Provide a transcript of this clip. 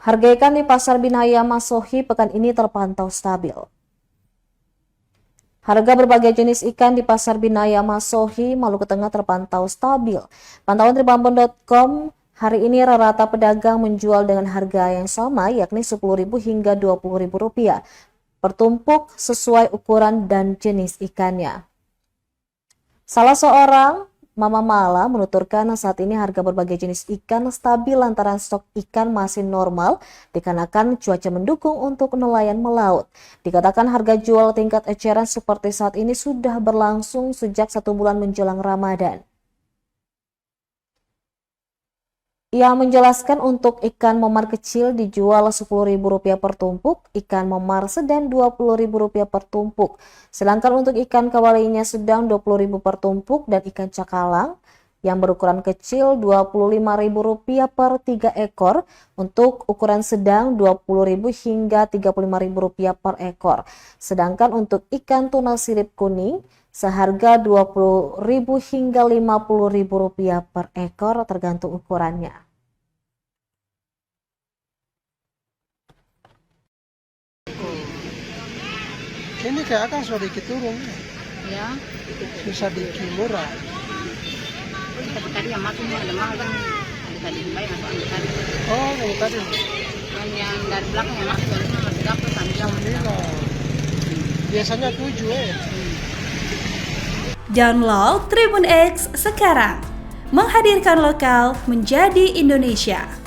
Harga ikan di Pasar Binaya Masohi pekan ini terpantau stabil. Harga berbagai jenis ikan di Pasar Binaya Masohi, Maluku Tengah terpantau stabil. Pantauan tribunbon.com, hari ini rata-rata pedagang menjual dengan harga yang sama, yakni Rp10.000 hingga Rp20.000 per tumpuk sesuai ukuran dan jenis ikannya. Salah seorang Mama Mala menuturkan saat ini harga berbagai jenis ikan stabil lantaran stok ikan masih normal dikarenakan cuaca mendukung untuk nelayan melaut. Dikatakan harga jual tingkat eceran seperti saat ini sudah berlangsung sejak 1 bulan menjelang Ramadan. Ia menjelaskan untuk ikan momar kecil dijual Rp10.000 per tumpuk, ikan momar sedang Rp20.000 per tumpuk. Sedangkan untuk ikan kawalinya sedang Rp20.000 per tumpuk dan ikan cakalang yang berukuran kecil Rp25.000 per 3 ekor, untuk ukuran sedang Rp20.000 hingga Rp35.000 per ekor. Sedangkan untuk ikan tuna sirip kuning seharga Rp20.000 hingga Rp50.000 per ekor tergantung ukurannya. Ini kayak akan sedikit turun Ya, bisa dikit murah. tapi tadi yang masuk ada mahal kan, ada tadi baik masuk ambil tadi. Oh, yang tadi Yang dari belakang yang masuk dari sana masih dapat kan bilang masih dapat. 9. Biasanya 7 Download Tribun X sekarang, menghadirkan lokal menjadi Indonesia.